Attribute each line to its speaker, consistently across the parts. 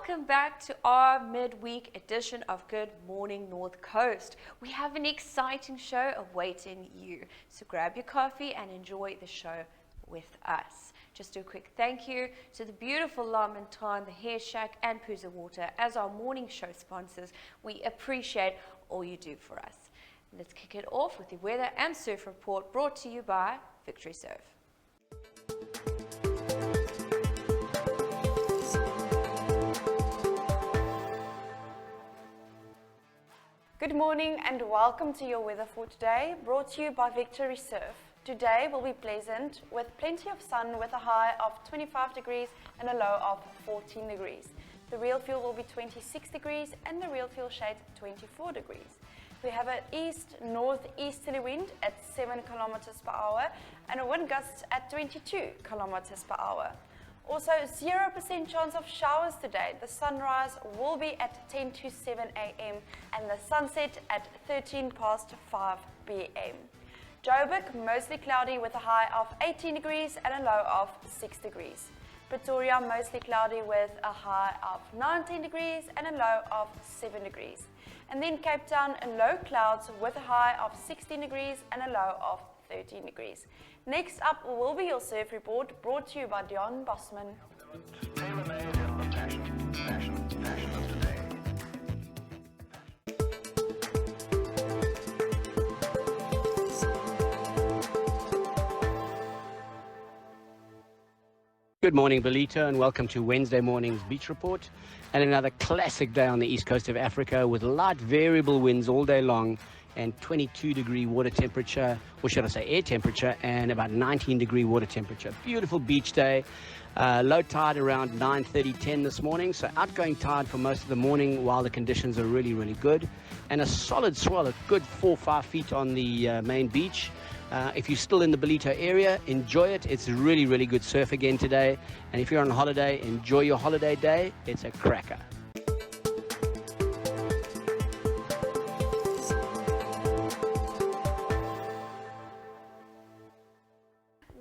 Speaker 1: welcome back to our midweek edition of Good Morning North Coast. We have an exciting show awaiting you, so grab your coffee and enjoy the show with us. Just do a quick thank you to the beautiful Montagne, the Hair Shack and Pooza Water as our morning show sponsors. We appreciate all you do for us. Let's kick it off with the weather and surf report brought to you by Victory Surf.
Speaker 2: Good morning and welcome to your weather for today, brought to you by Victory Surf. Today will be pleasant with plenty of sun with a high of 25 degrees and a low of 14 degrees. The real fuel will be 26 degrees and the real fuel shade 24 degrees. We have an east-northeasterly wind at 7 kilometers per hour and a wind gust at 22 kilometers per hour. Also, 0% chance of showers today. The sunrise will be at 10 to 7 a.m. and the sunset at 13 past 5 p.m. Joburg, mostly cloudy with a high of 18 degrees and a low of 6 degrees. Pretoria, mostly cloudy with a high of 19 degrees and a low of 7 degrees. And then Cape Town, low clouds with a high of 16 degrees and a low of 13 degrees. Next up will be your surf report brought to you by Deon Bosman.
Speaker 3: Tailor-made in the fashion of today.
Speaker 4: Good morning, Ballito, and welcome to Wednesday morning's beach report and another classic day on the east coast of Africa with light variable winds all day long and 22-degree water temperature, or should I say air temperature, and about 19-degree water temperature. Beautiful beach day. Low tide around 9:30, 10 this morning, so outgoing tide for most of the morning while the conditions are really, really good. And a solid swell, a good 4 or 5 feet on the main beach. If you're still in the Ballito area, enjoy it. It's really, really good surf again today. And if you're on holiday, enjoy your holiday day. It's a cracker.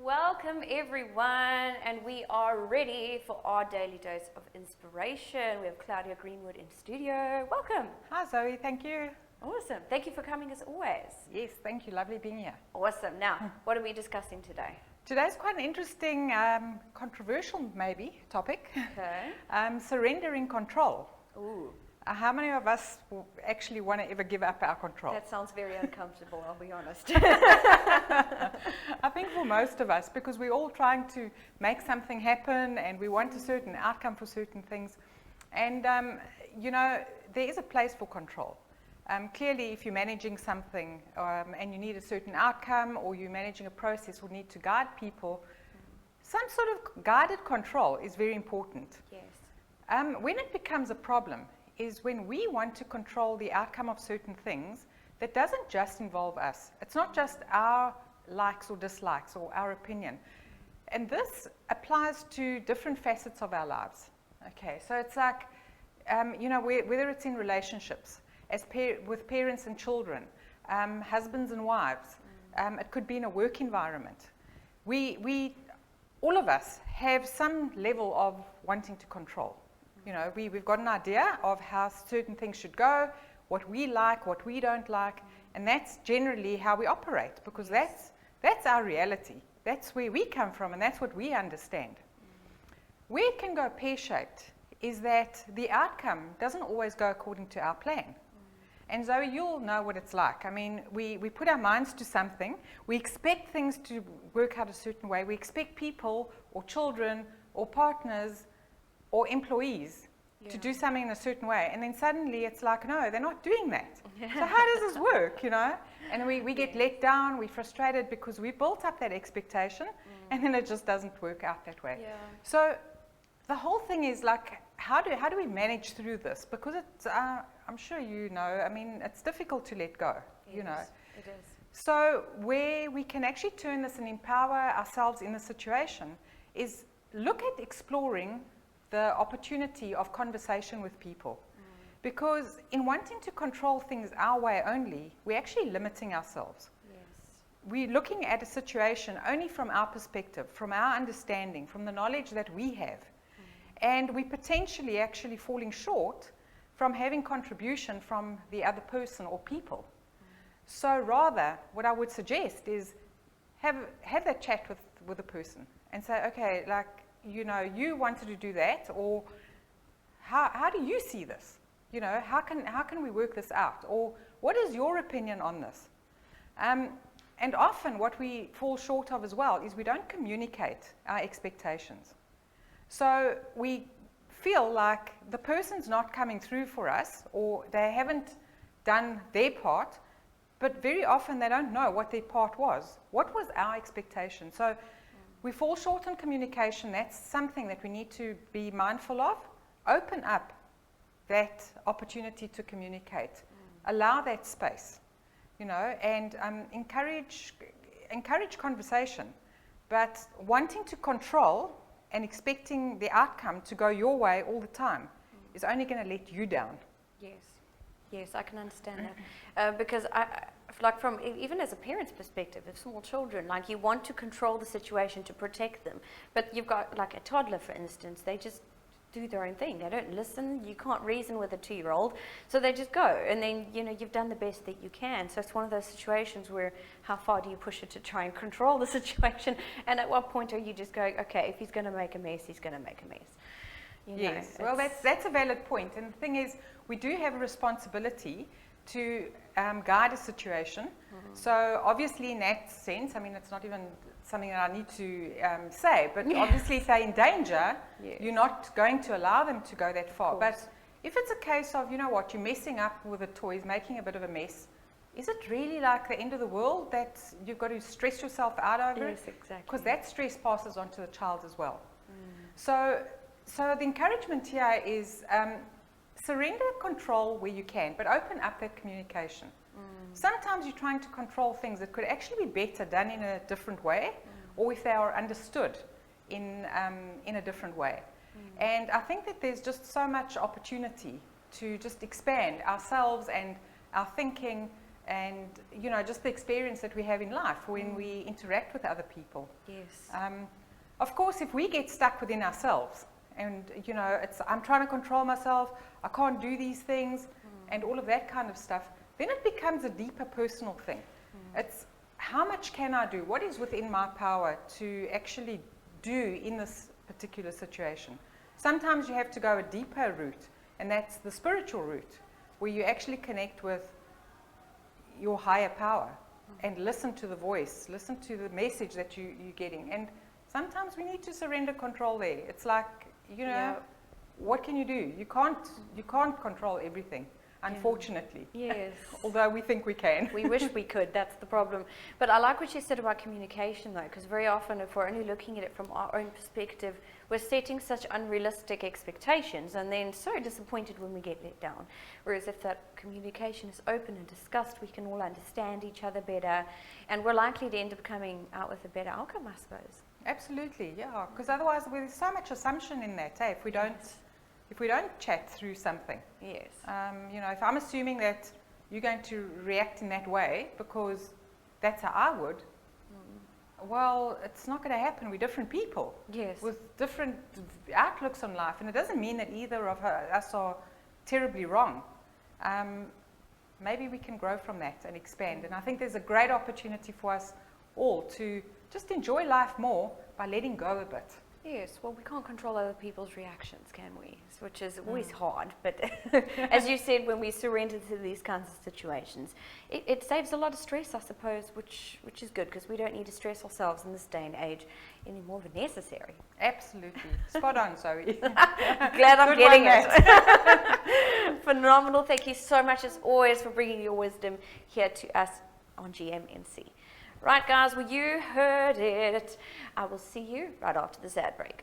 Speaker 1: Welcome everyone, and we are ready for our daily dose of inspiration. We have Claudia Greenwood in studio. Welcome.
Speaker 5: Hi Zoe, thank you.
Speaker 1: Awesome. Thank you for coming as always.
Speaker 5: Yes, thank you. Lovely being here.
Speaker 1: Awesome. Now, what are we discussing today?
Speaker 5: Today's quite an interesting, controversial maybe topic.
Speaker 1: Okay.
Speaker 5: Surrendering control.
Speaker 1: Ooh.
Speaker 5: How many of us actually want to ever give up our control?
Speaker 1: That sounds very uncomfortable, I'll be honest.
Speaker 5: I think for most of us, because we're all trying to make something happen and we want a certain outcome for certain things. And, you know, there is a place for control. Clearly, if you're managing something and you need a certain outcome, or you're managing a process or need to guide people, some sort of guided control is very important.
Speaker 1: Yes.
Speaker 5: When it becomes a problem is when we want to control the outcome of certain things that doesn't just involve us. It's not just our likes or dislikes or our opinion. And this applies to different facets of our lives. Okay, so it's like, you know, whether it's in relationships, with parents and children, husbands and wives. It could be in a work environment. We all of us have some level of wanting to control. You know, we've got an idea of how certain things should go, what we like, what we don't like, and that's generally how we operate, because that's our reality. That's where we come from, and that's what we understand. Where it can go pear-shaped is that the outcome doesn't always go according to our plan. And Zoe, you'll know what it's like. I mean, we put our minds to something. We expect things to work out a certain way. We expect people or children or partners or employees to do something in a certain way. And then suddenly it's like, no, they're not doing that. So how does this work, you know? And we get let down, we're frustrated because we built up that expectation and then it just doesn't work out that way. Yeah. So the whole thing is like, how do we manage through this? Because it's, I'm sure you know, I mean, it's difficult to let go, you know.
Speaker 1: It is.
Speaker 5: So where we can actually turn this and empower ourselves in the situation is look at exploring the opportunity of conversation with people. Because in wanting to control things our way only, we're actually limiting ourselves.
Speaker 1: Yes.
Speaker 5: We're looking at a situation only from our perspective, from our understanding, from the knowledge that we have. and we're potentially actually falling short from having contribution from the other person or people. So rather, what I would suggest is have that chat with the person and say, okay, like, you know, you wanted to do that, or how do you see this? You know, how can we work this out? Or what is your opinion on this? And often what we fall short of as well is we don't communicate our expectations. So we feel like the person's not coming through for us, or they haven't done their part, but very often they don't know what their part was. What was our expectation? So we fall short on communication. That's something that we need to be mindful of. Open up that opportunity to communicate. Allow that space, you know, and encourage conversation. But wanting to control and expecting the outcome to go your way all the time is only going to let you down.
Speaker 1: Yes, I can understand that. Because like from even as a parent's perspective, of small children, like you want to control the situation to protect them, but you've got like a toddler, for instance, they just do their own thing. They don't listen. You can't reason with a 2-year-old, so they just go. And then, you know, you've done the best that you can. So it's one of those situations where how far do you push it to try and control the situation? And at what point are you just going, okay, if he's going to make a mess, he's going to make a mess. You know,
Speaker 5: yes, well, that's a valid point. And the thing is, we do have a responsibility to guide a situation. So obviously in that sense, I mean, it's not even something that I need to say, but obviously if they're in danger, you're not going to allow them to go that far. But if it's a case of, you know what, you're messing up with the toys, making a bit of a mess, is it really like the end of the world that you've got to stress yourself out over it?
Speaker 1: Yes, exactly.
Speaker 5: Because that stress passes on to the child as well. So the encouragement here is surrender control where you can, but open up that communication. Sometimes you're trying to control things that could actually be better done in a different way, or if they are understood in a different way. And I think that there's just so much opportunity to just expand ourselves and our thinking and, you know, just the experience that we have in life when we interact with other people.
Speaker 1: Yes.
Speaker 5: Of course, if we get stuck within ourselves and, you know, I'm trying to control myself, I can't do these things, and all of that kind of stuff, then it becomes a deeper personal thing. It's how much can I do? What is within my power to actually do in this particular situation? Sometimes you have to go a deeper route, and that's the spiritual route, where you actually connect with your higher power and listen to the voice, listen to the message that you're getting. And sometimes we need to surrender control there. It's like, you know, what can you do? You can't control everything, unfortunately.
Speaker 1: Yes.
Speaker 5: Although we think we can.
Speaker 1: We wish we could, that's the problem. But I like what you said about communication though, because very often if we're only looking at it from our own perspective, we're setting such unrealistic expectations and then so disappointed when we get let down. Whereas if that communication is open and discussed, we can all understand each other better, and we're likely to end up coming out with a better outcome, I suppose.
Speaker 5: Absolutely, yeah. Because otherwise there's so much assumption in that, if we don't chat through something.
Speaker 1: Yes.
Speaker 5: You know, if I'm assuming that you're going to react in that way because that's how I would, well, it's not going to happen. We're different people.
Speaker 1: Yes.
Speaker 5: With different outlooks on life. And it doesn't mean that either of us are terribly wrong. Maybe we can grow from that and expand. And I think there's a great opportunity for us all to just enjoy life more by letting go a bit.
Speaker 1: Yes, well, we can't control other people's reactions, can we? Which is always hard. But as you said, when we surrender to these kinds of situations, it saves a lot of stress, I suppose, which is good because we don't need to stress ourselves in this day and age any more than necessary.
Speaker 5: Absolutely. Spot on, Zoe.
Speaker 1: Glad I'm getting it. Phenomenal. Thank you so much, as always, for bringing your wisdom here to us on GMNC. Right, guys, well, you heard it. I will see you right after this ad break.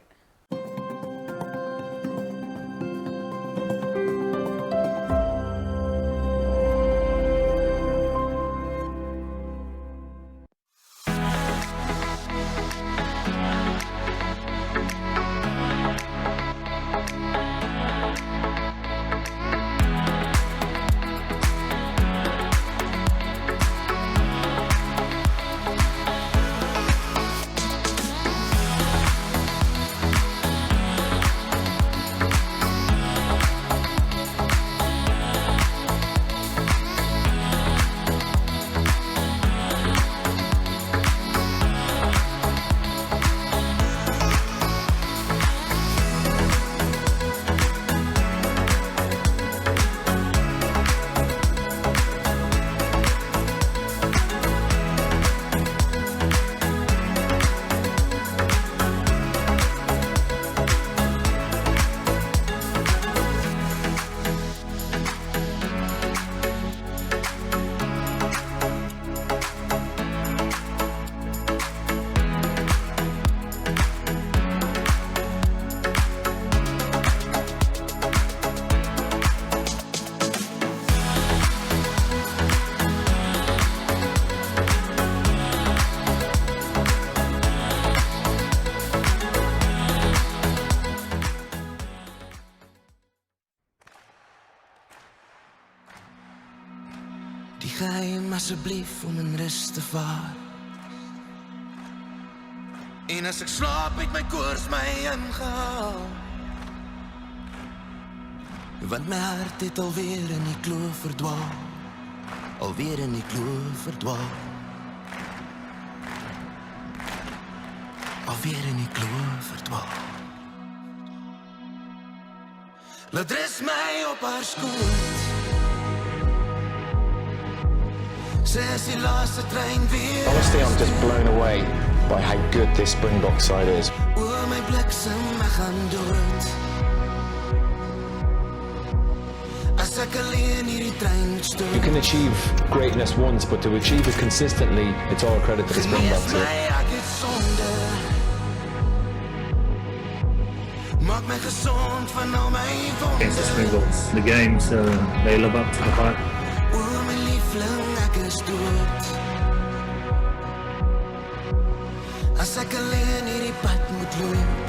Speaker 6: geheim asseblief om in rus te vaar. En as ek slaap het my koors my ingehaal. Want my hart het alweer in die kloof verdwaal. Alweer in die kloof verdwaal. Alweer in die kloof verdwaal. Laat rus my op haar skoot. Sy is die laaste trein weer.
Speaker 7: Honestly, I'm just blown away by how good this Springbok side is.
Speaker 6: O my bliksem, ek gaan dood. As ek alleen hierdie trein moet stoot.
Speaker 7: You can achieve greatness once, but to achieve it consistently, it's all credit to the Springboks.
Speaker 6: Genees my, ek het sonde. Maak my gezond van al my wonde.
Speaker 8: Against the Springboks. The games, they live up to the hype.
Speaker 6: O my liefling, ek is dood. As ek alleen hierdie pad moet loop.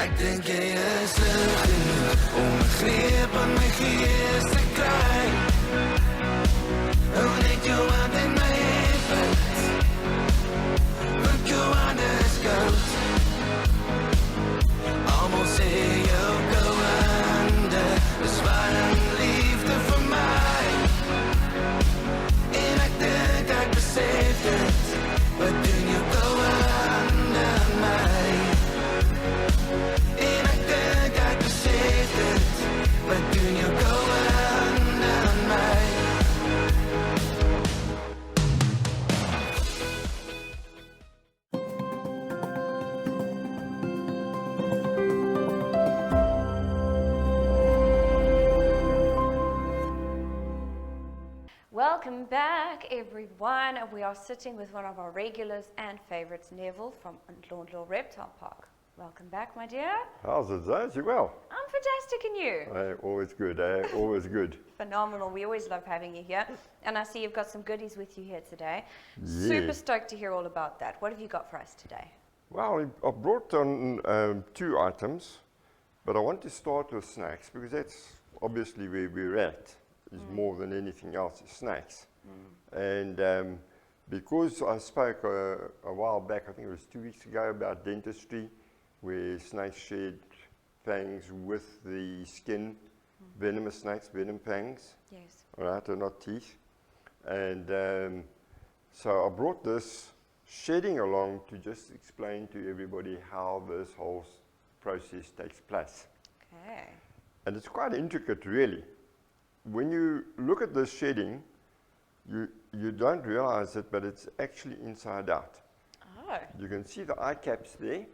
Speaker 6: Ek dink jy is lief genoeg om 'n greep aan my gees te kry. Oh, net jou hand in my hand. Want jou hand is koud. Almal sê jou koue hande is warm liefde vir my. En ek dink ek besef dit. Wat doen jou koue hande aan my? En ek dink ek besef dit. Wat doen jou koue hande aan my?
Speaker 1: Welcome back, everyone. We are sitting with one of our regulars and favorites, Neville from Ndlondlo Reptile Park. Welcome back, my dear.
Speaker 9: How's it, Zaz? You well?
Speaker 1: I'm fantastic, and you?
Speaker 9: Always good, always good.
Speaker 1: Phenomenal. We always love having you here. And I see you've got some goodies with you here today.
Speaker 9: Yeah.
Speaker 1: Super stoked to hear all about that. What have you got for us today?
Speaker 9: Well, I brought on 2 items, but I want to start with snacks because that's obviously where we're at. Is more than anything else is snacks. And because I spoke a while back, I think it was 2 weeks ago, about dentistry, where snakes shed fangs with the skin, venomous snakes, venom fangs.
Speaker 1: Yes.
Speaker 9: All right, they're not teeth. And so I brought this shedding along to just explain to everybody how this whole process takes place.
Speaker 1: Okay.
Speaker 9: And it's quite intricate, really. When you look at this shedding, you don't realize it, but it's actually inside out.
Speaker 1: Oh.
Speaker 9: You can see the eye caps there,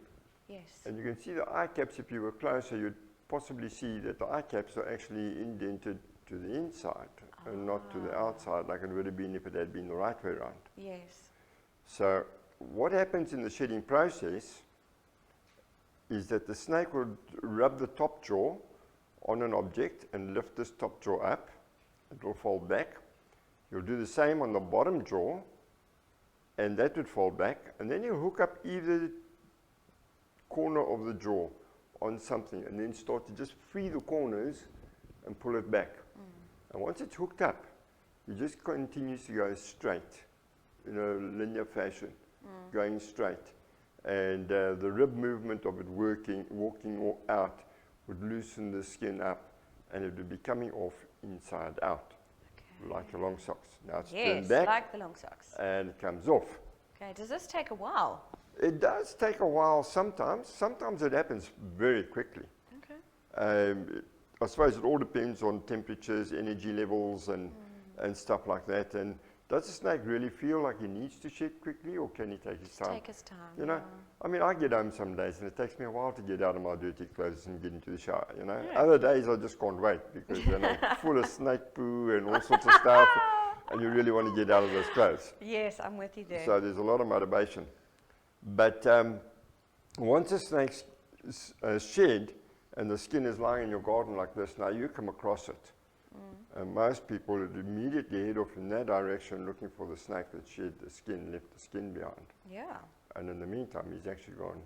Speaker 1: Yes.
Speaker 9: and you can see the eye caps. If you were closer, you'd possibly see that the eye caps are actually indented to the inside and not to the outside, like it would have been if it had been the right way around.
Speaker 1: Yes.
Speaker 9: So what happens in the shedding process is that the snake would rub the top jaw on an object and lift this top jaw up. It will fold back. You'll do the same on the bottom jaw, and that would fold back. And then you hook up either corner of the jaw on something and then start to just free the corners and pull it back. And once it's hooked up, it just continues to go straight in a linear fashion, going straight. And the rib movement of it walking out would loosen the skin up, and it would be coming off inside out, like the long socks. Now it's turned
Speaker 1: Yes,
Speaker 9: back,
Speaker 1: like the long socks.
Speaker 9: and it comes off.
Speaker 1: Okay, does this take a while?
Speaker 9: It does take a while sometimes. Sometimes it happens very quickly.
Speaker 1: Okay.
Speaker 9: I suppose it all depends on temperatures, energy levels, and stuff like that. And does the snake really feel like he needs to shed quickly, or can he take his time?
Speaker 1: Take his time.
Speaker 9: You know, I mean, I get home some days and it takes me a while to get out of my dirty clothes and get into the shower, you know.
Speaker 1: Yeah.
Speaker 9: Other days I just can't wait because then I'm full of snake poo and all sorts of stuff, and you really want to get out of those clothes.
Speaker 1: Yes, I'm with you there.
Speaker 9: So there's a lot of motivation. But once a snake's shed and the skin is lying in your garden like this, now you come across it. And most people would immediately head off in that direction looking for the snake that shed the skin, left the skin behind.
Speaker 1: Yeah.
Speaker 9: And in the meantime, he's actually gone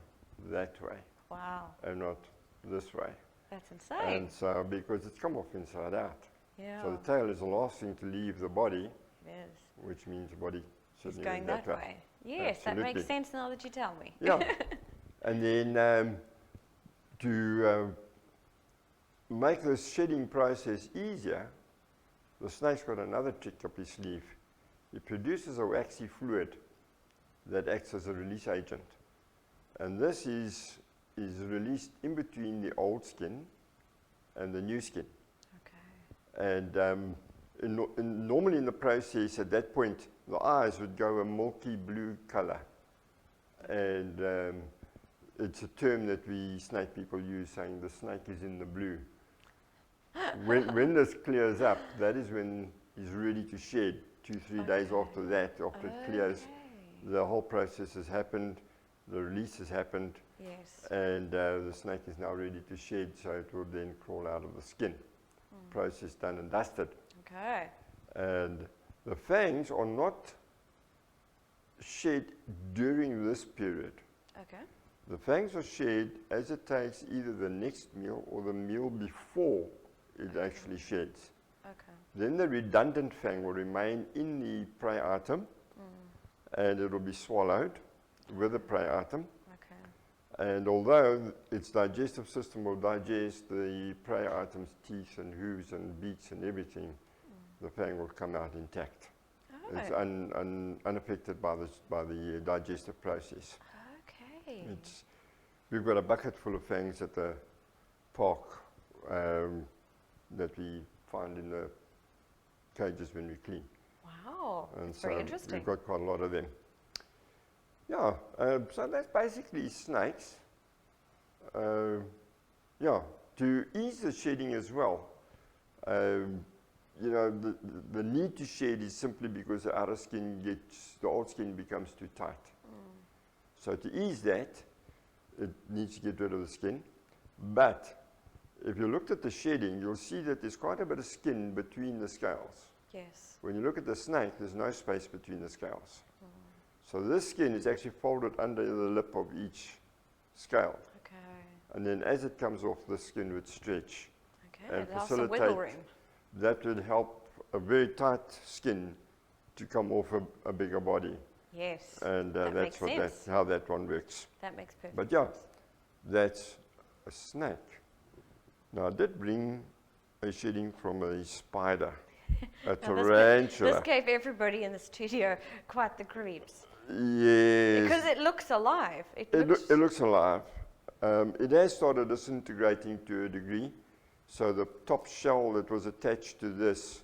Speaker 9: that way
Speaker 1: Wow.
Speaker 9: and not this way.
Speaker 1: That's insane.
Speaker 9: And so, because it's come off inside out.
Speaker 1: Yeah.
Speaker 9: So the tail is the last thing to leave the body,
Speaker 1: Yes.
Speaker 9: which means the body
Speaker 1: It's
Speaker 9: certainly
Speaker 1: going
Speaker 9: went
Speaker 1: that way. Yes, that
Speaker 9: Absolutely.
Speaker 1: makes sense now that you tell me.
Speaker 9: Yeah. And then to make this shedding process easier, the snake's got another trick up his sleeve. He produces a waxy fluid that acts as a release agent. And this is released in between the old skin and the new skin.
Speaker 1: Okay.
Speaker 9: And normally in the process at that point, the eyes would go a milky blue color. And it's a term that we snake people use, saying the snake is in the blue. When this clears up, that is when he's ready to shed. 2-3 days after that, after it clears, the whole process has happened, the release has happened,
Speaker 1: Yes.
Speaker 9: and the snake is now ready to shed, so it will then crawl out of the skin. Process done and dusted.
Speaker 1: Okay.
Speaker 9: And the fangs are not shed during this period.
Speaker 1: Okay.
Speaker 9: The fangs are shed as it takes either the next meal or the meal before it actually sheds.
Speaker 1: Okay.
Speaker 9: Then the redundant fang will remain in the prey item and it will be swallowed with the prey item.
Speaker 1: Okay.
Speaker 9: And although its digestive system will digest the prey item's teeth and hooves and beaks and everything, the fang will come out intact.
Speaker 1: Oh.
Speaker 9: It's unaffected by the digestive process.
Speaker 1: Okay.
Speaker 9: We've got a bucket full of fangs at the park that we find in the cages when we clean.
Speaker 1: Wow.
Speaker 9: And
Speaker 1: That's very
Speaker 9: so
Speaker 1: interesting.
Speaker 9: we've got quite a lot of them. Yeah, so that's basically snakes. Yeah, to ease the shedding as well. You know, the need to shed is simply because the outer skin the old skin becomes too tight. So to ease that, it needs to get rid of the skin. But if you looked at the shedding, you'll see that there's quite a bit of skin between the scales.
Speaker 1: Yes.
Speaker 9: When you look at the snake, there's no space between the scales. So this skin is actually folded under the lip of each scale.
Speaker 1: Okay.
Speaker 9: And then as it comes off, the skin would stretch
Speaker 1: Okay.
Speaker 9: and
Speaker 1: Allows some wiggle room.
Speaker 9: that would help a very tight skin to come off a bigger body.
Speaker 1: Yes.
Speaker 9: And
Speaker 1: That
Speaker 9: that's
Speaker 1: makes sense.
Speaker 9: how that one works.
Speaker 1: That makes perfect
Speaker 9: But yeah,
Speaker 1: sense.
Speaker 9: that's a snake. Now I did bring a shedding from a spider, a
Speaker 1: Now,
Speaker 9: tarantula.
Speaker 1: This gave everybody in the studio quite the creeps.
Speaker 9: Yes.
Speaker 1: Because it looks alive. It
Speaker 9: It
Speaker 1: looks,
Speaker 9: looks alive. It has started disintegrating to a degree. So the top shell that was attached to this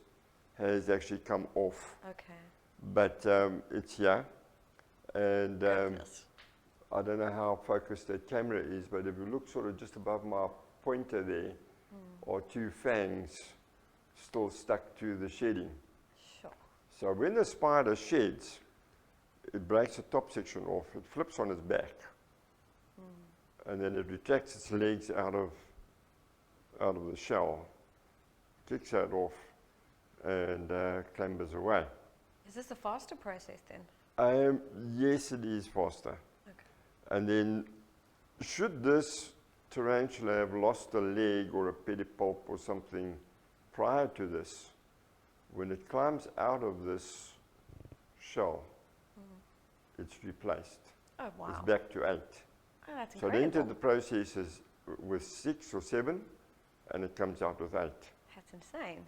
Speaker 9: has actually come off.
Speaker 1: okay.
Speaker 9: But it's here. And
Speaker 1: Goodness.
Speaker 9: I don't know how focused that camera is, but if you look sort of just above my pointer there, are two fangs still stuck to the shedding.
Speaker 1: Sure.
Speaker 9: So when the spider sheds, it breaks the top section off, it flips on its back, and then it retracts its legs out of the shell, kicks that off, and clambers away.
Speaker 1: Is this a faster process then?
Speaker 9: Yes, it is faster.
Speaker 1: Okay.
Speaker 9: And then, should this tarantula have lost a leg or a pedipalp or something prior to this, when it climbs out of this shell, it's replaced.
Speaker 1: Oh, wow.
Speaker 9: It's back to 8.
Speaker 1: Oh, that's
Speaker 9: So it
Speaker 1: incredible.
Speaker 9: entered the process with 6 or 7, and it comes out with 8.
Speaker 1: That's insane.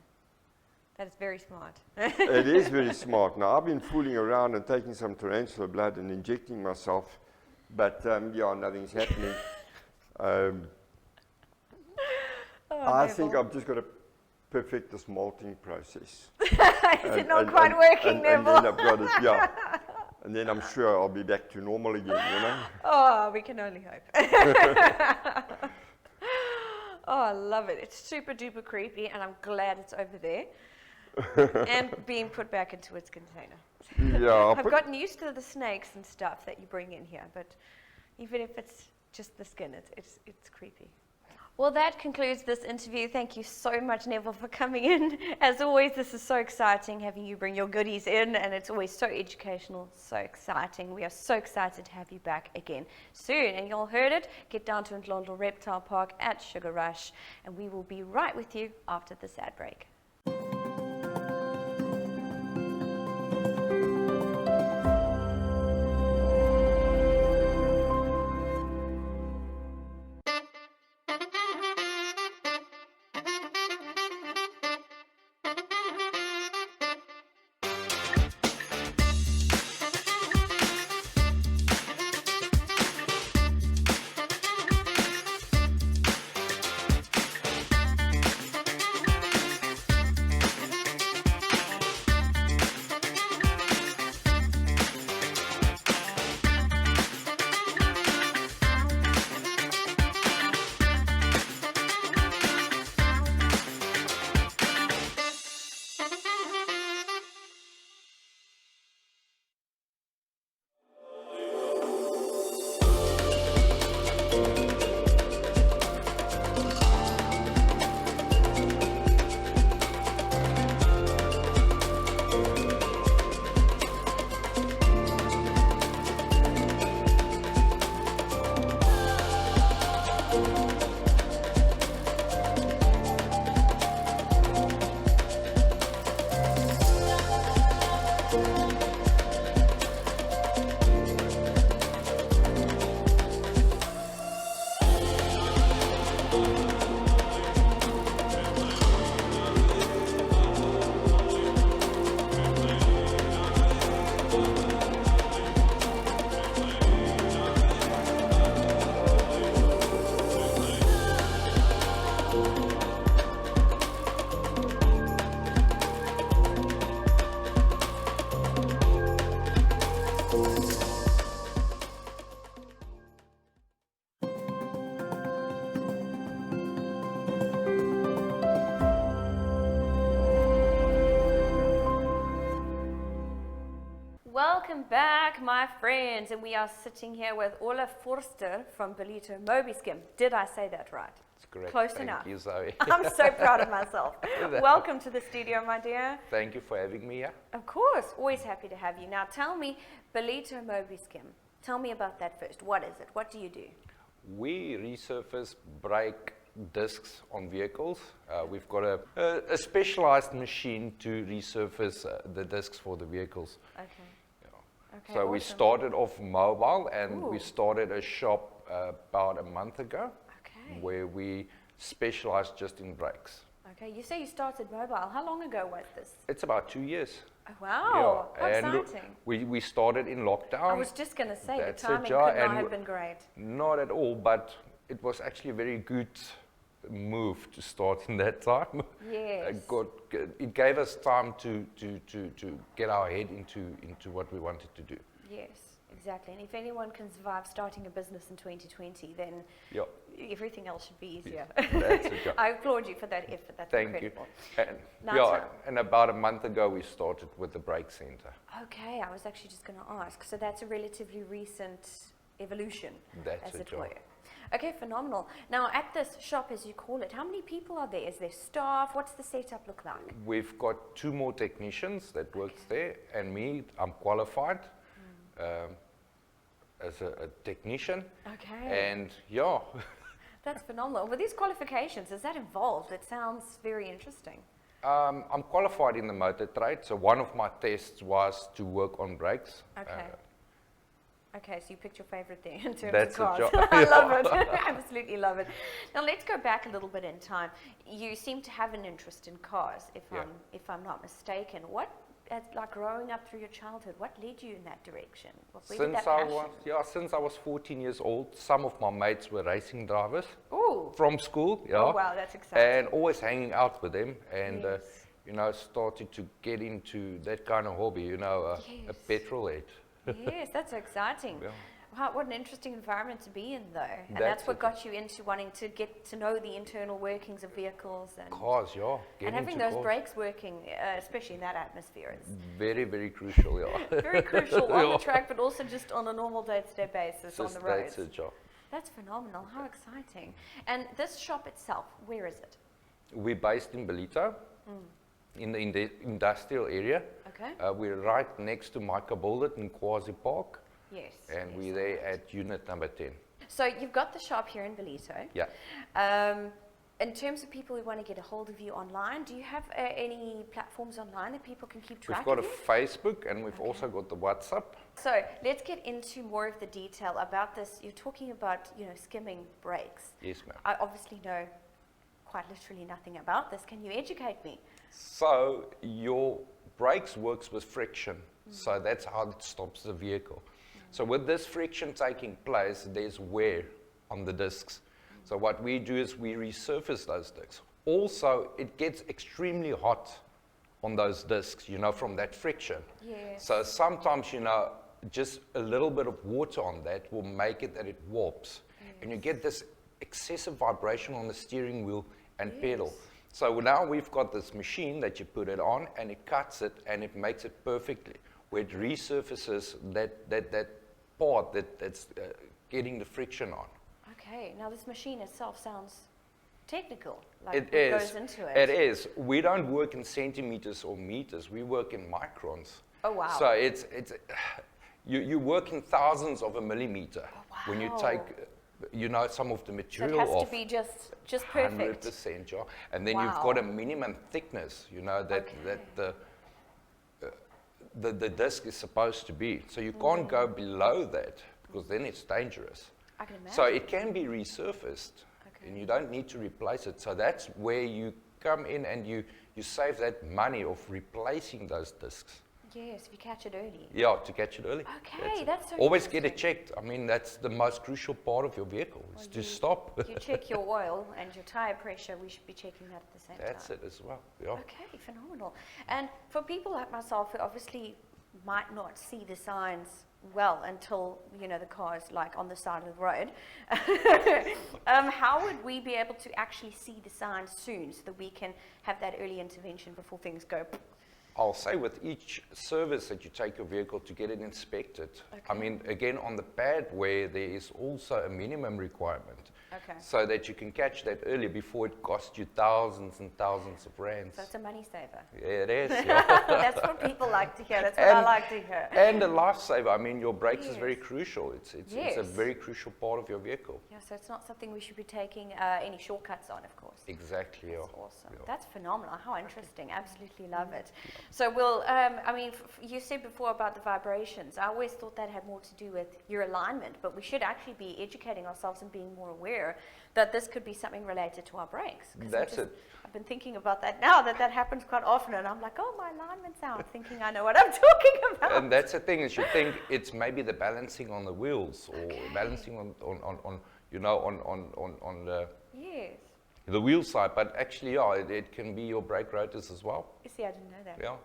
Speaker 1: That is very smart.
Speaker 9: It is very smart. Now, I've been fooling around and taking some tarantula blood and injecting myself, but yeah, nothing's happening. I think I've just got to perfect this molting process.
Speaker 1: Is it not quite working, Neville?
Speaker 9: And then I've got it, yeah. And then I'm sure I'll be back to normal again, you know?
Speaker 1: Oh, we can only hope. Oh, I love it. It's super duper creepy, and I'm glad it's over there and being put back into its container.
Speaker 9: Yeah.
Speaker 1: I've gotten used to the snakes and stuff that you bring in here, but even if it's just the skin, it's creepy. Well, that concludes this interview. Thank you so much, Neville, for coming in. As always, this is so exciting having you bring your goodies in, and it's always so educational, so exciting. We are so excited to have you back again soon. And you all heard it. Get down to Ndlondlo Reptile Park at Sugar Rush, and we will be right with you after this ad break. Welcome back, my friends, and we are sitting here with Ollof Vorster from Ballito Mobi Skim. Did I say that right?
Speaker 10: It's correct.
Speaker 1: Close
Speaker 10: Thank
Speaker 1: enough.
Speaker 10: you, Zoe.
Speaker 1: I'm so proud of myself. Welcome to the studio, my dear.
Speaker 10: Thank you for having me here.
Speaker 1: Of course, always happy to have you. Now tell me, Ballito Mobi Skim, tell me about that first. What is it? What do you do?
Speaker 10: We resurface brake discs on vehicles. We've got a specialized machine to resurface the discs for the vehicles.
Speaker 1: Okay. Okay,
Speaker 10: So we
Speaker 1: awesome.
Speaker 10: started off mobile, and we
Speaker 1: Ooh.
Speaker 10: started a shop about a month ago
Speaker 1: Okay.
Speaker 10: where we specialize just in brakes.
Speaker 1: Okay, you say you started mobile. How long ago was this?
Speaker 10: It's about 2 years.
Speaker 1: Oh, wow, how
Speaker 10: and
Speaker 1: exciting.
Speaker 10: we started in lockdown.
Speaker 1: I was just going to say, the
Speaker 10: That's it,
Speaker 1: timing
Speaker 10: ja,
Speaker 1: could not
Speaker 10: and
Speaker 1: have been great.
Speaker 10: Not at all, but it was actually a very good move to start in that time.
Speaker 1: Yes.
Speaker 10: It gave us time to get our head into what we wanted to do.
Speaker 1: Yes, exactly. And if anyone can survive starting a business in 2020, then
Speaker 10: Yeah.
Speaker 1: everything else should be easier.
Speaker 10: That's it, yeah.
Speaker 1: I applaud you for that effort. That's
Speaker 10: Thank
Speaker 1: incredible.
Speaker 10: you. And,
Speaker 1: Now
Speaker 10: yeah,
Speaker 1: tell-
Speaker 10: and about a month ago we started with the brake center.
Speaker 1: Okay, I was actually just going to ask. So that's a relatively recent evolution,
Speaker 10: That's
Speaker 1: as
Speaker 10: it,
Speaker 1: it were.
Speaker 10: yeah.
Speaker 1: Okay, phenomenal. Now, at this shop, as you call it, how many people are there? Is there staff? What's the setup look like?
Speaker 10: We've got 2 more technicians that works there, and me, I'm qualified as a technician.
Speaker 1: Okay.
Speaker 10: And yeah,
Speaker 1: That's phenomenal. With these qualifications, is that involved? It sounds very interesting.
Speaker 10: I'm qualified in the motor trade, so one of my tests was to work on brakes.
Speaker 1: Okay. Okay, so you picked your favorite thing in terms
Speaker 10: That's
Speaker 1: of
Speaker 10: a
Speaker 1: cars.
Speaker 10: job.
Speaker 1: I love it. I absolutely love it. Now let's go back a little bit in time. You seem to have an interest in cars, if I'm not mistaken. What, like growing up through your childhood, what led you in that direction? Where did that passion?
Speaker 10: Since I was 14 years old, some of my mates were racing drivers
Speaker 1: Ooh.
Speaker 10: from school. Yeah.
Speaker 1: Oh wow, that's exciting.
Speaker 10: And always hanging out with them, and
Speaker 1: Yes.
Speaker 10: started to get into that kind of hobby. A
Speaker 1: Yes.
Speaker 10: petrol head.
Speaker 1: Yes, that's exciting.
Speaker 10: Yeah.
Speaker 1: Wow, what an interesting environment to be in, though. And
Speaker 10: That's
Speaker 1: that's what
Speaker 10: it.
Speaker 1: got you into wanting to get to know the internal workings of vehicles and
Speaker 10: Cars, yeah.
Speaker 1: and having those brakes working, especially in that atmosphere, is
Speaker 10: Very, very crucial, yeah.
Speaker 1: very crucial on
Speaker 10: Yeah.
Speaker 1: the track, but also just on a normal day-to-day basis on the roads.
Speaker 10: That's it, yeah.
Speaker 1: That's phenomenal. How exciting! And this shop itself, where is it?
Speaker 10: We're based in Ballito, in the industrial area.
Speaker 1: Okay.
Speaker 10: We're right next to Maryke Bullet in Quasi Park,
Speaker 1: Yes.
Speaker 10: and
Speaker 1: yes,
Speaker 10: we're there at unit number 10.
Speaker 1: So you've got the shop here in Ballito.
Speaker 10: Yeah.
Speaker 1: in terms of people who want to get a hold of you online, do you have any platforms online that people can keep track
Speaker 10: We've got
Speaker 1: of
Speaker 10: a
Speaker 1: you?
Speaker 10: Facebook and we've also got the WhatsApp.
Speaker 1: So let's get into more of the detail about this. You're talking about, skimming brakes.
Speaker 10: Yes, ma'am.
Speaker 1: I obviously know quite literally nothing about this. Can you educate me?
Speaker 10: So your brakes works with friction. So that's how it stops the vehicle. So with this friction taking place, there's wear on the discs. So what we do is we resurface those discs. Also, it gets extremely hot on those discs, from that friction.
Speaker 1: Yes.
Speaker 10: So sometimes, just a little bit of water on that will make it that it warps.
Speaker 1: Yes.
Speaker 10: And you get this excessive vibration on the steering wheel and pedal. So now we've got this machine that you put it on and it cuts it and it makes it perfectly, where it resurfaces that part that's getting the friction on.
Speaker 1: Okay, now this machine itself sounds technical, like
Speaker 10: It
Speaker 1: what
Speaker 10: is.
Speaker 1: goes into it.
Speaker 10: It is. We don't work in centimeters or meters. We work in microns.
Speaker 1: Oh, wow.
Speaker 10: So you work in thousands of a millimeter when you take, some of the
Speaker 1: So
Speaker 10: material
Speaker 1: it has
Speaker 10: off.
Speaker 1: to be just perfect.
Speaker 10: 100%, yeah. And then
Speaker 1: Wow.
Speaker 10: you've got a minimum thickness, that the disc is supposed to be. So you can't go below that because then it's dangerous.
Speaker 1: I can imagine.
Speaker 10: So it can be resurfaced, and you don't need to replace it. So that's where you come in and you save that money of replacing those discs.
Speaker 1: Yes, if you catch it early.
Speaker 10: Yeah, to catch it early.
Speaker 1: Okay, that's so
Speaker 10: Always get it
Speaker 1: interesting.
Speaker 10: checked. I mean, that's the most crucial part of your vehicle, is to stop.
Speaker 1: You check your oil and your tire pressure. We should be checking that at the same time.
Speaker 10: That's it as well, yeah.
Speaker 1: Okay, phenomenal. And for people like myself who obviously might not see the signs well until, the car's like on the side of the road, how would we be able to actually see the signs soon so that we can have that early intervention before things go?
Speaker 10: I'll say with each service that you take your vehicle to get it inspected. I mean, again, on the bad way, there is also a minimum requirement.
Speaker 1: Okay.
Speaker 10: So that you can catch that early before it costs you thousands and thousands of rands.
Speaker 1: So it's a money saver.
Speaker 10: Yeah, it is. Yeah.
Speaker 1: That's what people like to hear. That's what I like to hear.
Speaker 10: And a lifesaver. I mean, your brakes is
Speaker 1: Yes.
Speaker 10: very crucial. It's a
Speaker 1: Yes.
Speaker 10: very crucial part of your vehicle.
Speaker 1: Yeah, so it's not something we should be taking any shortcuts on, of course.
Speaker 10: Exactly. Yeah.
Speaker 1: That's awesome.
Speaker 10: Yeah.
Speaker 1: That's phenomenal. How interesting. Absolutely love it. So we'll, you said before about the vibrations. I always thought that had more to do with your alignment, but we should actually be educating ourselves and being more aware that this could be something related to our brakes. 'Cause
Speaker 10: That's it.
Speaker 1: I've been thinking about that now, that happens quite often, and I'm like, oh, my alignment's out, thinking I know what I'm talking about.
Speaker 10: And that's the thing, is you think it's maybe the balancing on the wheels or balancing on the
Speaker 1: Yes.
Speaker 10: the wheel side, but actually, yeah, it can be your brake rotors as well.
Speaker 1: You see, I didn't know that.
Speaker 10: Yeah.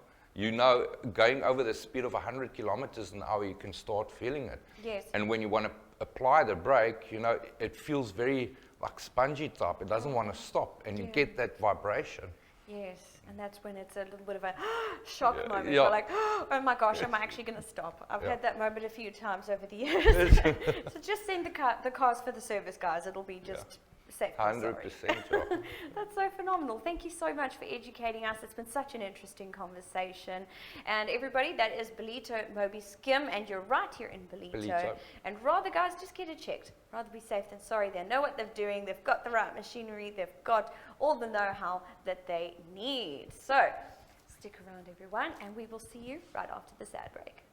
Speaker 10: Going over the speed of 100 kilometers an hour, you can start feeling it.
Speaker 1: Yes.
Speaker 10: And when you want to apply the brake, it feels very like spongy type. It doesn't want to stop, and you get that vibration.
Speaker 1: Yes, and that's when it's a little bit of a shock moment.
Speaker 10: Yeah.
Speaker 1: You're like, oh my gosh, am I actually going to stop? I've had that moment a few times over the years. So just send the cars for the service, guys. It'll be just safe.
Speaker 10: 100%. Yeah.
Speaker 1: That's so phenomenal. Thank you so much for educating us. It's been such an interesting conversation. And everybody, that is Ballito, Mobi, Skim, and you're right here in Ballito. And rather, guys, just get it checked. Rather be safe than sorry. They know what they're doing. They've got the right machinery. They've got all the know-how that they need. So stick around, everyone, and we will see you right after this ad break.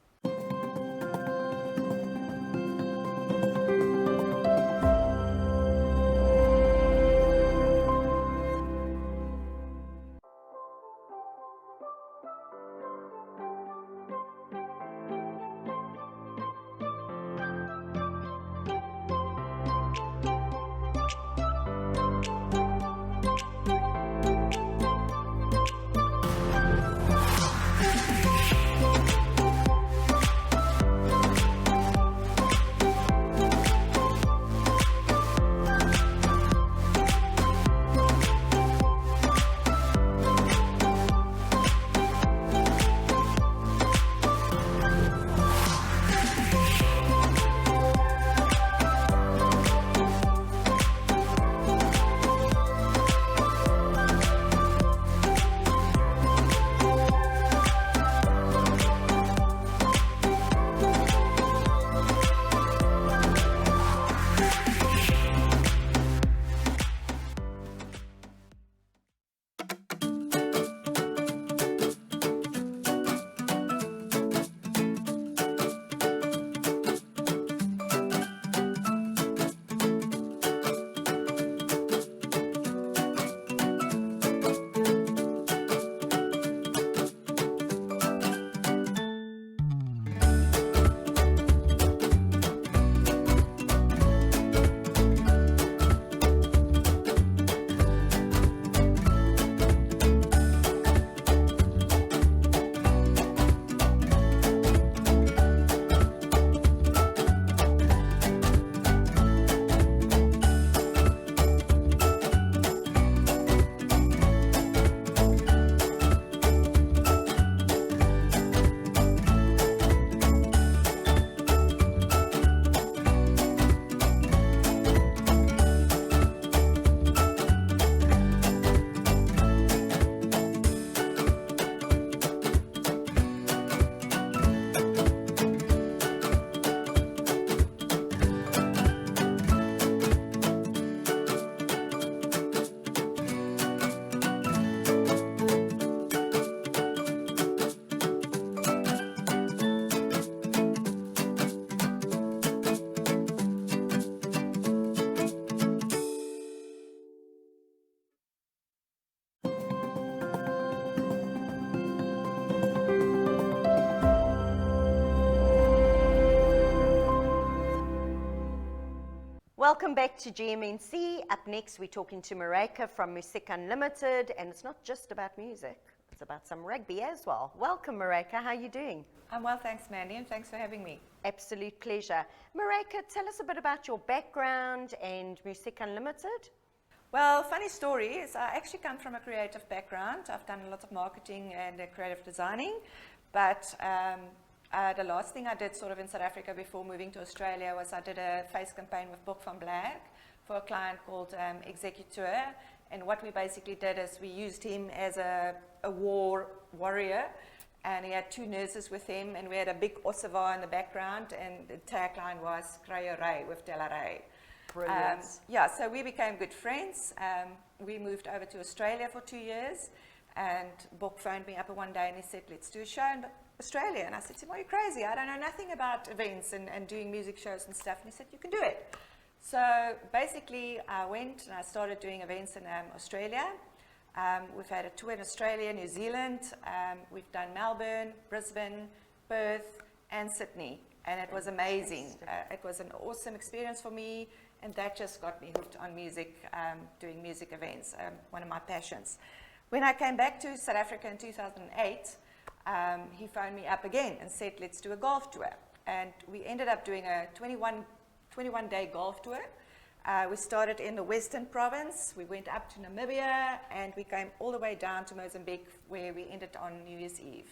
Speaker 11: Welcome back to GMNC. Up next, we're talking to Maryke from Music Unlimited, and it's not just about music, it's about some rugby as well. Welcome, Maryke. How are you doing?
Speaker 12: I'm well, thanks, Mandy, and thanks for having me.
Speaker 11: Absolute pleasure. Maryke, tell us a bit about your background and Music Unlimited.
Speaker 12: Well, funny story is I actually come from a creative background. I've done a lot of marketing and creative designing, but the last thing I did sort of in South Africa before moving to Australia was I did a face campaign with Book van Black for a client called Executeur. And what we basically did is we used him as a warrior, and he had 2 nurses with him, and we had a big osseva in the background, and the tagline was Cryo Ray with Della Ray.
Speaker 11: Brilliant.
Speaker 12: Yeah, so we became good friends. We moved over to Australia for 2 years, and Book phoned me up one day and he said, let's do a show in Australia. And I said to him, are you crazy? I don't know nothing about events and doing music shows and stuff. And he said, you can do it. So basically I went and I started doing events in Australia. We've had a tour in Australia, New Zealand. We've done Melbourne, Brisbane, Perth, and Sydney. And it was amazing. It was an awesome experience for me. And that just got me hooked on music, doing music events, one of my passions. When I came back to South Africa in 2008, he phoned me up again and said, let's do a golf tour. And we ended up doing a 21-day golf tour. We started in the Western Province, we went up to Namibia, and we came all the way down to Mozambique, where we ended on New Year's Eve.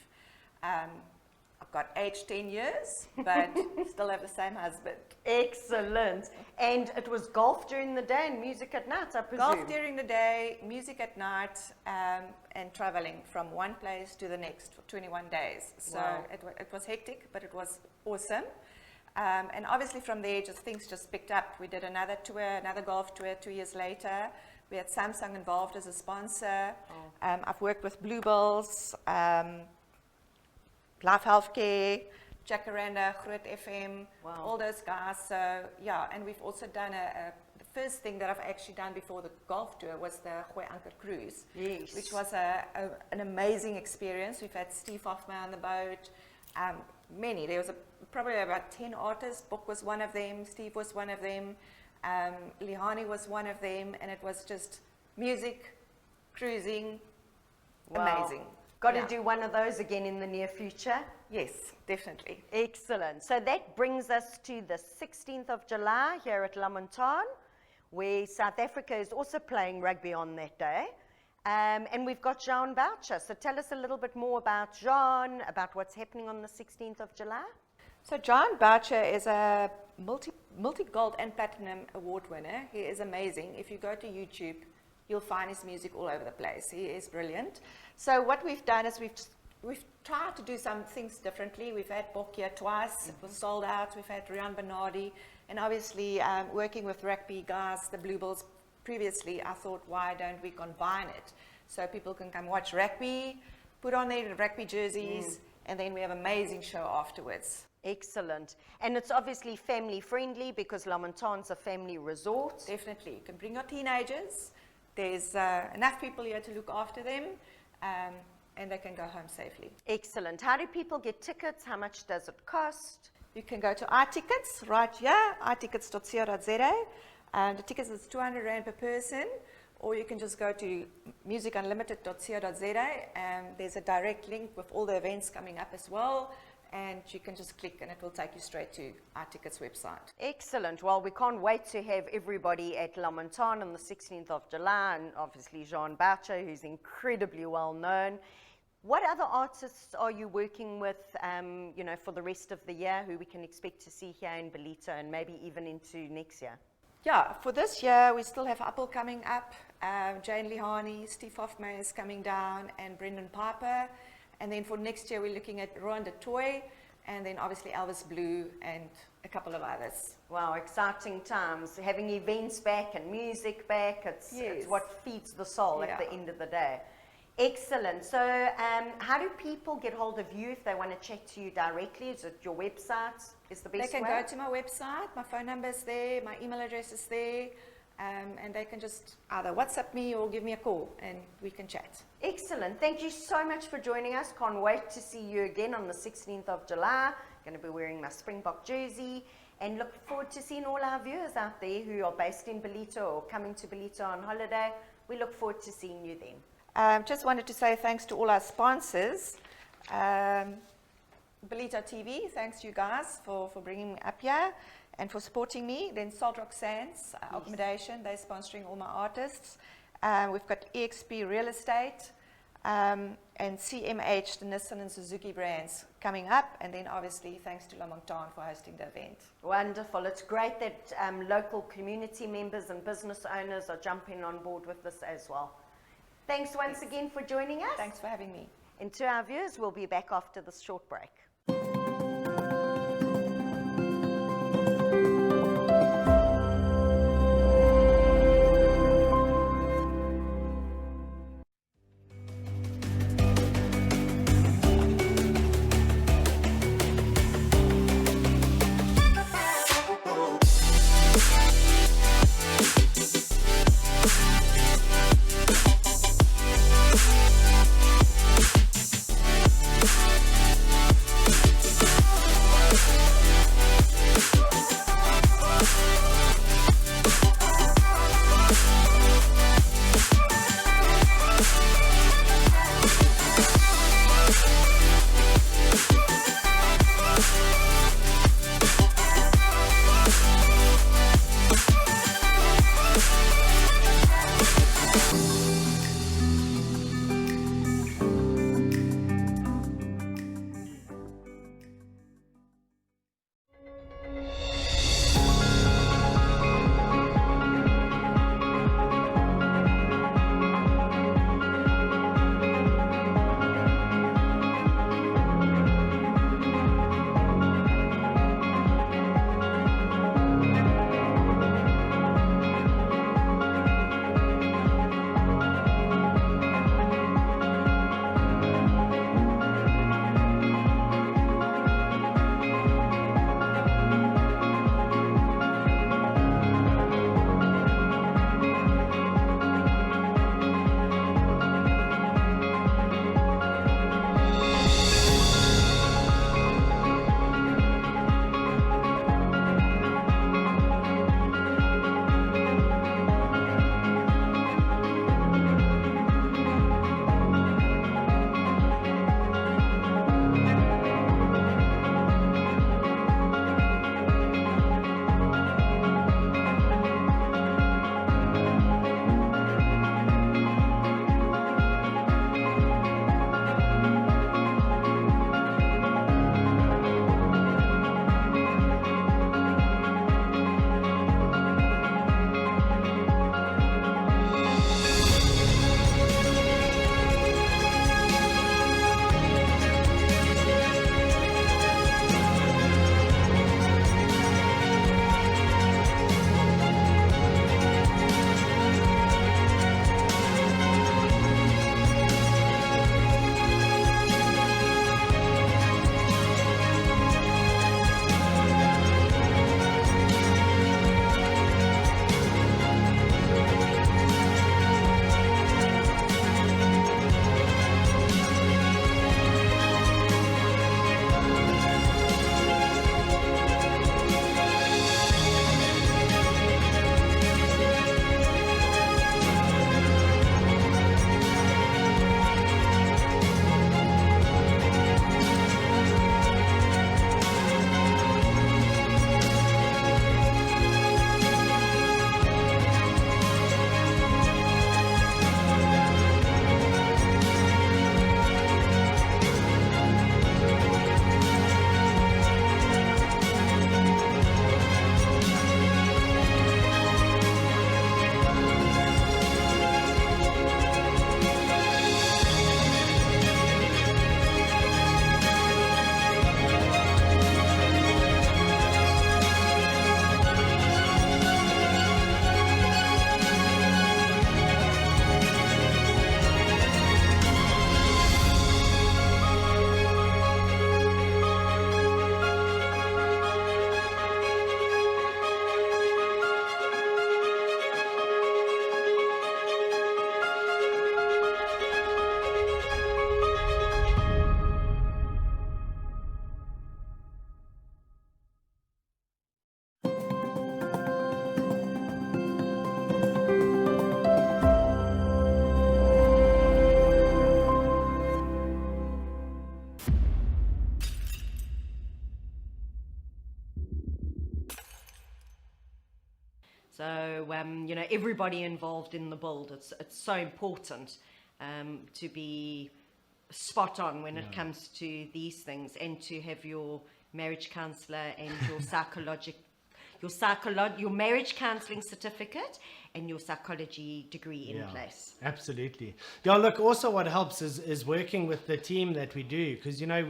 Speaker 12: I've got aged 10 years, but still have the same husband.
Speaker 11: Excellent. And it was golf during the day and music at night, I presume?
Speaker 12: Golf during the day, music at night, and traveling from one place to the next for 21 days. So
Speaker 11: Wow.
Speaker 12: it was hectic, but it was awesome. And obviously from there, things just picked up. We did another tour, another golf tour 2 years later. We had Samsung involved as a sponsor. I've worked with Bluebells, Life Healthcare, Jacaranda, Groot FM,
Speaker 11: Wow.
Speaker 12: all those guys. So yeah, and we've also done the first thing that I've actually done before the golf tour was the Gooi Anker cruise,
Speaker 11: Yes.
Speaker 12: which was an amazing experience. We've had Steve Hoffman on the boat, many. There was probably about 10 artists. Book was one of them, Steve was one of them, Lihani was one of them, and it was just music, cruising,
Speaker 11: Wow.
Speaker 12: amazing.
Speaker 11: Got
Speaker 12: Yeah.
Speaker 11: to do one of those again in the near future?
Speaker 12: Yes, definitely.
Speaker 11: Excellent. So that brings us to the 16th of July here at Montagne, where South Africa is also playing rugby on that day. And we've got Juan Boucher. So tell us a little bit more about Juan, about what's happening on the 16th of July.
Speaker 12: So Juan Boucher is a multi-gold and platinum award winner. He is amazing. If you go to YouTube, you'll find his music all over the place. He is brilliant. So what we've done is we've tried to do some things differently. We've had Bok here twice. It was sold out. We've had Rian Bernardi. And obviously working with rugby guys, the Bluebells previously, I thought, why don't we combine it? So people can come watch rugby, put on their rugby jerseys, and then we have an amazing show afterwards.
Speaker 11: Excellent. And it's obviously family friendly because La Montagne's a family resort.
Speaker 12: Definitely. You can bring your teenagers. There's enough people here to look after them, and they can go home safely.
Speaker 11: Excellent. How do people get tickets? How much does it cost?
Speaker 12: You can go to iTickets right here, itickets.co.za. The tickets is 200 Rand per person, or you can just go to musicunlimited.co.za, and there's a direct link with all the events coming up as well. And you can just click and it will take you straight to our tickets website.
Speaker 11: Excellent. Well, we can't wait to have everybody at La Montagne on the 16th of July, and obviously Juan Boucher, who's incredibly well known. What other artists are you working with, for the rest of the year, who we can expect to see here in Ballito and maybe even into next year?
Speaker 12: Yeah, for this year, we still have Apple coming up, Jane Lihani, Steve Hoffman is coming down, and Brendan Piper. And then for next year, we're looking at Rowan de Toy, and then obviously Elvis Blue and a couple of others.
Speaker 11: Wow, exciting times. Having events back and music back, it's what feeds the soul at the end of the day. Excellent. So how do people get hold of you if they want to chat to you directly? Is it your website is the best way?
Speaker 12: They can go to my website. My phone number is there. My email address is there. And they can just either WhatsApp me or give me a call and we can chat.
Speaker 11: Excellent. Thank you so much for joining us. Can't wait to see you again on the 16th of July. Going to be wearing my Springbok jersey. and look forward to seeing all our viewers out there who are based in Ballito or coming to Ballito on holiday. We look forward to seeing you then.
Speaker 12: Just wanted to say thanks to all our sponsors. Ballito TV, thanks to you guys for bringing me up here and for supporting me. Then Salt Rock Sands accommodation, they're sponsoring all my artists. We've got EXP Real Estate and CMH, the Nissan and Suzuki brands coming up. And then obviously thanks to Montagne for hosting the event.
Speaker 11: Wonderful. It's great that local community members and business owners are jumping on board with this as well. Thanks once again for joining us.
Speaker 12: Thanks for having me.
Speaker 11: And to our viewers, we'll be back after this short break. So, you know, everybody involved in the build, it's so important to be spot on when it comes to these things, and to have your marriage counsellor and your marriage counselling certificate and your psychology degree in place.
Speaker 13: Absolutely. Yeah, look, also what helps is working with the team that we do, because, you know,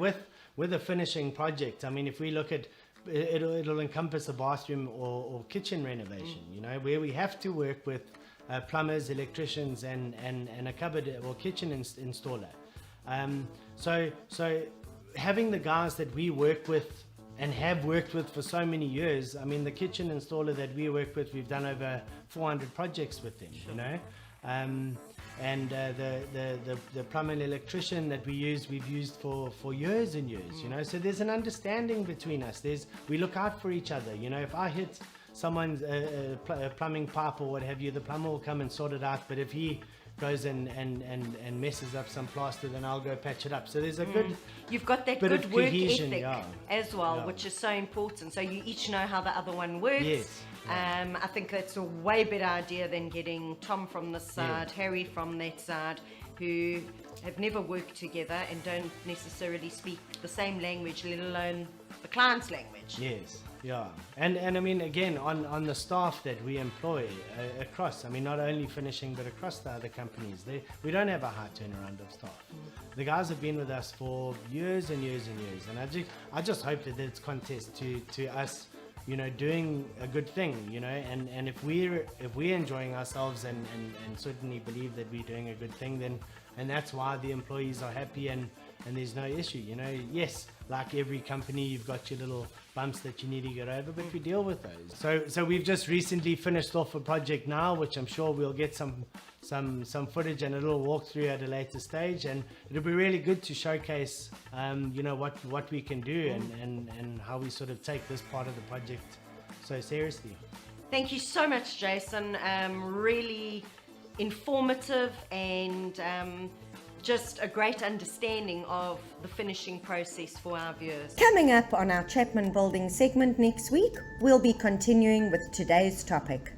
Speaker 13: with a finishing project, I mean, if we look at it'll encompass a bathroom or kitchen renovation, you know, where we have to work with plumbers, electricians, and a cupboard or kitchen installer. So having the guys that we work with and have worked with for so many years, I mean, the kitchen installer that we work with, we've done over 400 projects with them, you know, and the plumber and electrician that we've used for years and years, you know, so there's an understanding between us. We look out for each other, you know. If I hit someone's plumbing pipe or what have you, the plumber will come and sort it out, but if he goes and messes up some plaster, then I'll go patch it up. So there's a good,
Speaker 11: you've got that
Speaker 13: bit
Speaker 11: good
Speaker 13: of
Speaker 11: work
Speaker 13: cohesion,
Speaker 11: ethic as well, which is so important. So you each know how the other one works.
Speaker 13: Yes.
Speaker 11: I think that's a way better idea than getting Tom from this side, Harry from that side, who have never worked together and don't necessarily speak the same language, let alone the client's language.
Speaker 13: Yes. Yeah, and I mean, again, on the staff that we employ across, I mean, not only finishing, but across the other companies, we don't have a high turnaround of staff. The guys have been with us for years and years and years, and I just hope that it's contest to us, you know, doing a good thing, you know, and if we're enjoying ourselves and certainly believe that we're doing a good thing, then, and that's why the employees are happy and there's no issue, you know. Yes, like every company, you've got your little bumps that you need to get over, but we deal with those. So we've just recently finished off a project now, which I'm sure we'll get some footage and a little walkthrough at a later stage, and it'll be really good to showcase, you know, what we can do and how we sort of take this part of the project so seriously.
Speaker 11: Thank you so much, Jason. Really informative and just a great understanding of the finishing process for our viewers.
Speaker 14: Coming up on our Chapman Building segment next week, we'll be continuing with today's topic.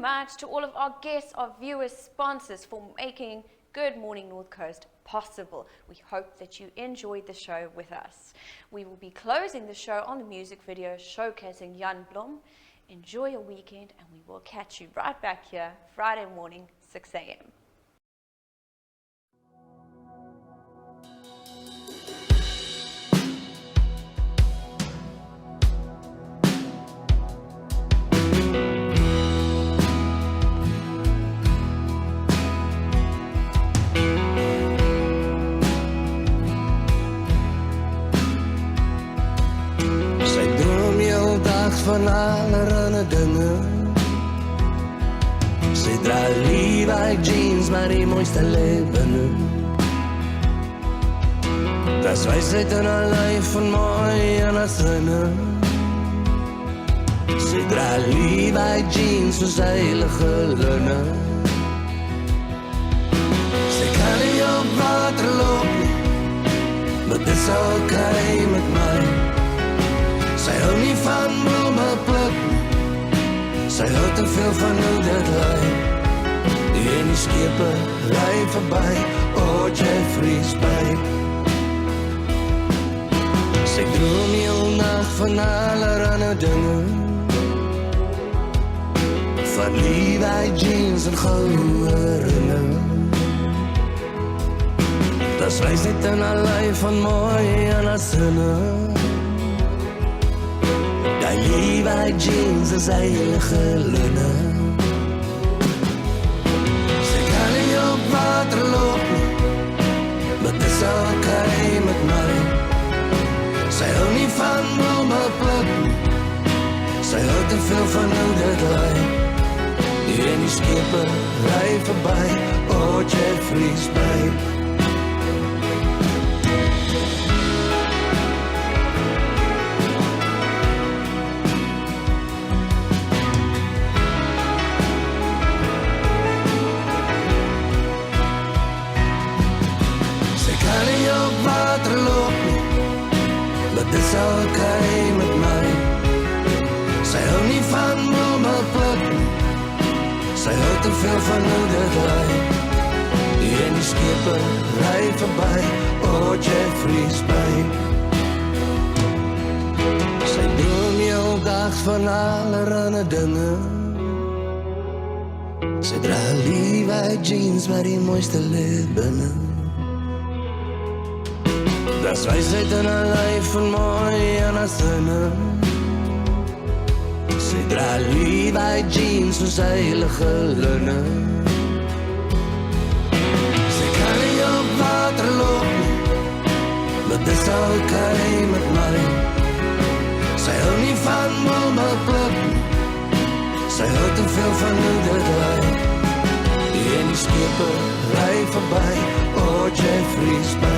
Speaker 1: much to all of our guests, our viewers, sponsors for making Good Morning North Coast possible. We hope that you enjoyed the show with us. We will be closing the show on the music video showcasing Jan Blohm. Enjoy your weekend, and we will catch you right back here Friday morning, 6 a.m.
Speaker 6: Van allerlei dingen. Ze draagt Levi jeans, maar die mooiste leven. Dat is wijsheid in haar lijf van mooi en haar zinnen. Ze draagt Levi jeans, zoals heilige linnen. Ze kan niet op water lopen, maar het is oké met mij. Zij houdt niet van bloemen plukken. Zij houdt te veel van hoe dat lijkt. En die schepen rijden voorbij. Oh, Jeffrey's bij. Zij droom heel nacht van allerlei dingen. Van Levi jeans en gouden ringen. Dat wijst niet in haar lijf van mooi en haar zinnen. Levi jeans is heilige linnen. Ze kan niet op water lopen, maar het is oké met mij. Zij houdt niet van bloemen plukken. Zij houdt te veel van hoe dat lijkt. En die schepen rijden voorbij. Oh, Jeffrey's bij. Het is oké met mij. Zij houdt niet van bloemen plukken. Zij houdt te veel van hoe dat lijkt. En die schepen rijden voorbij. Oh, Jeffrey's bij. Zij droom heel dag van allerlei dingen. Zij draagt Levi jeans met die mooiste lippen. Dat is wijsheid in haar lijf van mooi en haar zinnen. Ze draagt Levi jeans zoals heilige linnen. Ze kan niet op water lopen, maar het is oké met mij. Zij houdt niet van bloemen plukken. Zij houdt te veel van hoe dat lijkt. En die schepen rijden voorbij. Oh, Jeffrey's bij.